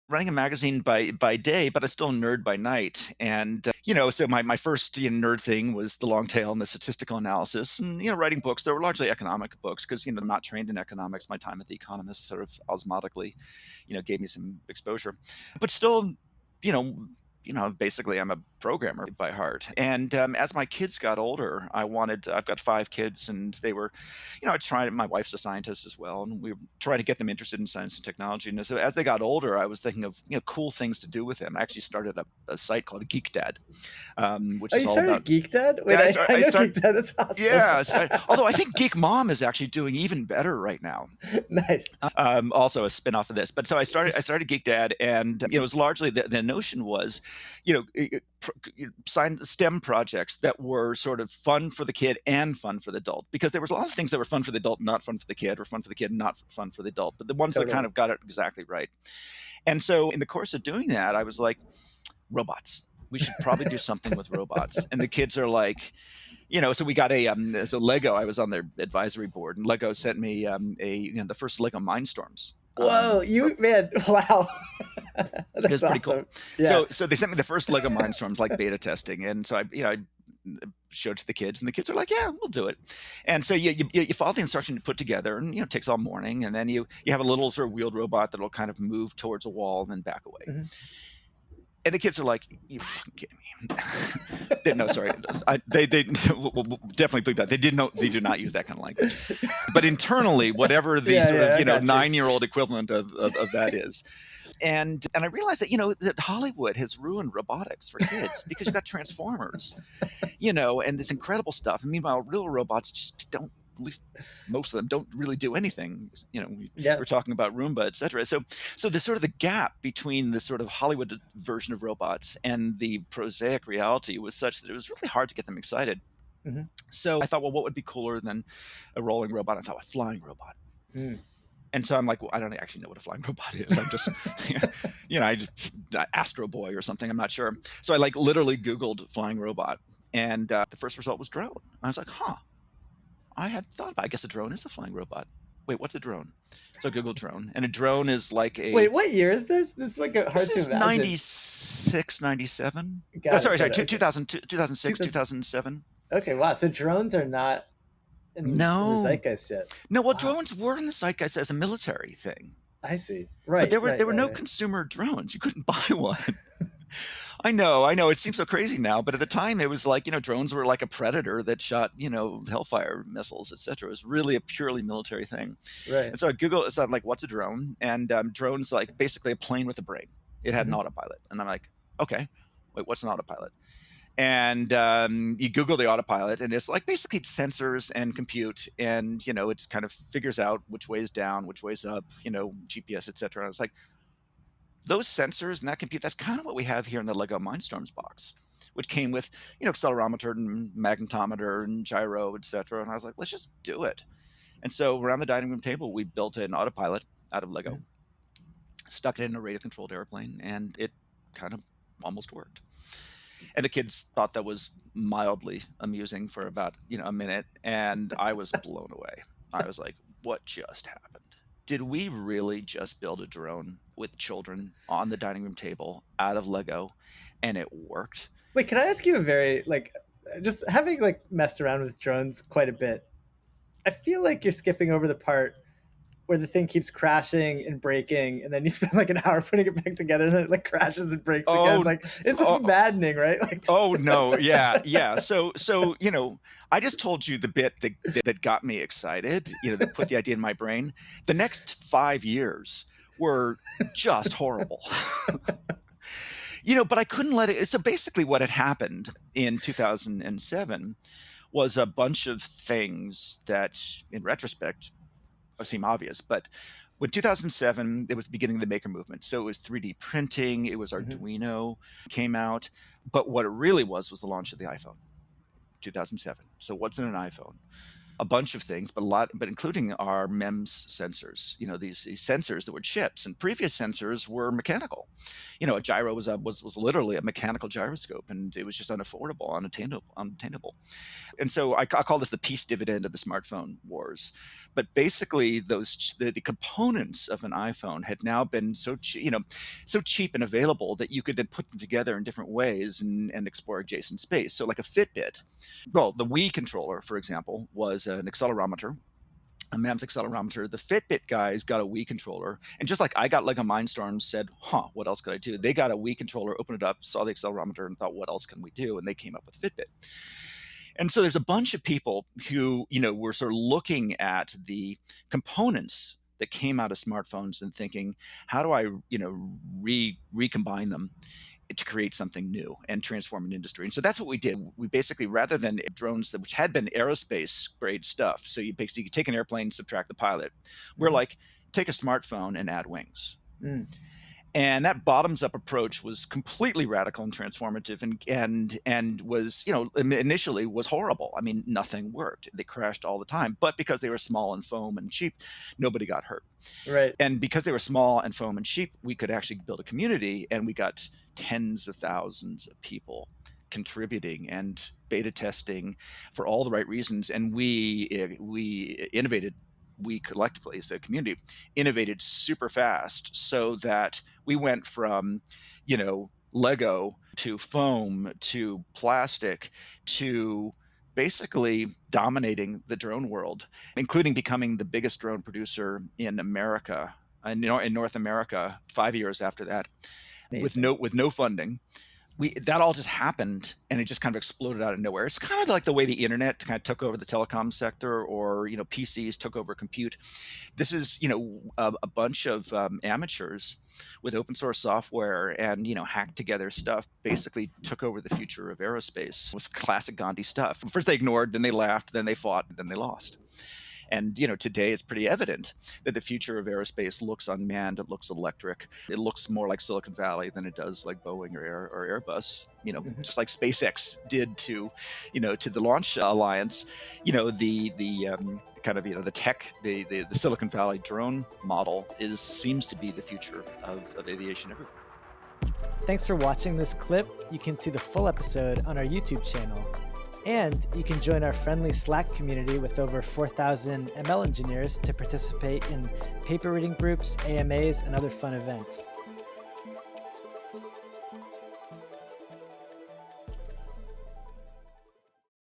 running a magazine by day, but I still a nerd by night. And so my first nerd thing was the long tail and the statistical analysis, and writing books. They were largely economic books because I'm not trained in economics. My time at The Economist sort of osmotically, gave me some exposure, but still, you know. Basically, I'm a programmer by heart. And as my kids got older, I've got 5 kids, and they were, I tried, my wife's a scientist as well, and we were trying to get them interested in science and technology. And so as they got older, I was thinking of, cool things to do with them. I actually started a site called GeekDad, which Oh, is you all started about. GeekDad? Wait, Yeah, I know GeekDad. That's awesome. Yeah, although I think Geek Mom is actually doing even better right now. Nice. Also a spin-off of this. But so I started GeekDad, and it was largely the notion was, STEM projects that were sort of fun for the kid and fun for the adult, because there was a lot of things that were fun for the adult, not fun for the kid, or fun for the kid, not fun for the adult. But the ones that kind of got it exactly right. And so in the course of doing that, I was like, robots. We should probably do something with robots. And the kids are like, so we got so Lego. I was on their advisory board, and Lego sent me the first Lego Mindstorms. Whoa, man, wow. It was pretty awesome. cool. Yeah. So they sent me the first Lego Mindstorms, like beta testing, and so I showed it to the kids, and the kids are like, "Yeah, we'll do it." And so you follow the instruction to put together, and it takes all morning, and then you have a little sort of wheeled robot that'll kind of move towards a wall and then back away. Mm-hmm. And the kids are like, "You fucking kidding me?" No, sorry. They will definitely believe that. They do not use that kind of language. But internally, whatever the sort of 9-year-old equivalent of that is. And I realized that that Hollywood has ruined robotics for kids because you've got Transformers, and this incredible stuff. And meanwhile, real robots just don't. At least most of them don't really do anything. We're talking about Roomba, etc. So the sort of the gap between the sort of Hollywood version of robots and the prosaic reality was such that it was really hard to get them excited. Mm-hmm. So I thought, well, what would be cooler than a rolling robot? I thought, a flying robot. Mm. And so I'm like, well, I don't actually know what a flying robot is. I'm just, I just Astro Boy or something. I'm not sure. So I literally Googled flying robot, and the first result was drone. I was like, huh. I had thought about, I guess a drone is a flying robot. Wait, what's a drone? So Google drone, and a drone is like a... Wait, what year is this? This is like hard this to is imagine. 96, 97. Sorry, 2006, 2007. Okay, wow. So drones are not in the zeitgeist yet. No, well, drones were in the zeitgeist as a military thing. I see. Right. But there were no consumer drones. You couldn't buy one. I know. It seems so crazy now, but at the time it was like, drones were like a Predator that shot, Hellfire missiles, etc. It was really a purely military thing. Right. And so I Googled, so I'm like, what's a drone? And drone's like basically a plane with a brain. It had an autopilot. And I'm like, okay, wait, what's an autopilot? And you Google the autopilot, and it's like basically sensors and compute, and, it's kind of figures out which way is down, which way is up, GPS, etc. And it's like, those sensors and that compute, that's kind of what we have here in the Lego Mindstorms box, which came with, accelerometer and magnetometer and gyro, etc. And I was like, let's just do it. And so around the dining room table, we built an autopilot out of Lego, stuck it in a radio-controlled airplane, and it kind of almost worked. And the kids thought that was mildly amusing for about, a minute, and I was blown away. I was like, what just happened? Did we really just build a drone with children on the dining room table out of Lego, and it worked? Wait, can I ask you a very, just having messed around with drones quite a bit, I feel like you're skipping over the part where the thing keeps crashing and breaking, and then you spend an hour putting it back together, and then it crashes and breaks again. It's maddening, right? No, yeah. So I just told you the bit that got me excited. That put the idea in my brain. The next 5 years were just horrible. But I couldn't let it. So basically, what had happened in 2007 was a bunch of things that, in retrospect, seem obvious, but when 2007, it was the beginning of the maker movement. So it was 3D printing, it was Arduino came out, but what it really was the launch of the iPhone, 2007. So what's in an iPhone? a bunch of things, but including our MEMS sensors. These sensors that were chips, and previous sensors were mechanical. A gyro was literally a mechanical gyroscope, and it was just unaffordable, unattainable. And so I call this the peace dividend of the smartphone wars. But basically, the components of an iPhone had now been so cheap and available that you could then put them together in different ways and explore adjacent space. So like a Fitbit, well, the Wii controller, for example, was an accelerometer, a MEMS accelerometer. The Fitbit guys got a Wii controller, and just like I got Lego Mindstorm, said, what else could I do? They got a Wii controller, opened it up, saw the accelerometer, and thought, what else can we do? And they came up with Fitbit. And so there's a bunch of people who, were sort of looking at the components that came out of smartphones and thinking, how do I, recombine them to create something new and transform an industry? And so that's what we did. We basically, rather than drones which had been aerospace grade stuff, so you basically take an airplane, subtract the pilot, we're like, take a smartphone and add wings. And that bottoms up approach was completely radical and transformative, and was, initially was horrible. I mean, nothing worked. They crashed all the time. But because they were small and foam and cheap, nobody got hurt. Right. And because they were small and foam and cheap, we could actually build a community, and we got tens of thousands of people contributing and beta testing for all the right reasons. And we innovated. We collectively, as a community, innovated super fast, so that we went from, Lego to foam to plastic to basically dominating the drone world, including becoming the biggest drone producer in America, in North America, 5 years after that. Amazing. with no funding. That all just happened, and it just kind of exploded out of nowhere. It's kind of like the way the internet kind of took over the telecom sector, or PCs took over compute. This is a bunch of amateurs with open source software and hacked together stuff basically took over the future of aerospace. It was classic Gandhi stuff. First they ignored, then they laughed, then they fought, then they lost. And today it's pretty evident that the future of aerospace looks unmanned. It looks electric. It looks more like Silicon Valley than it does like Boeing or Airbus. Just like SpaceX did to the Launch Alliance. The kind of the tech, the Silicon Valley drone model seems to be the future of aviation everywhere. Thanks for watching this clip. You can see the full episode on our YouTube channel. And you can join our friendly Slack community with over 4,000 ML engineers to participate in paper reading groups, AMAs, and other fun events.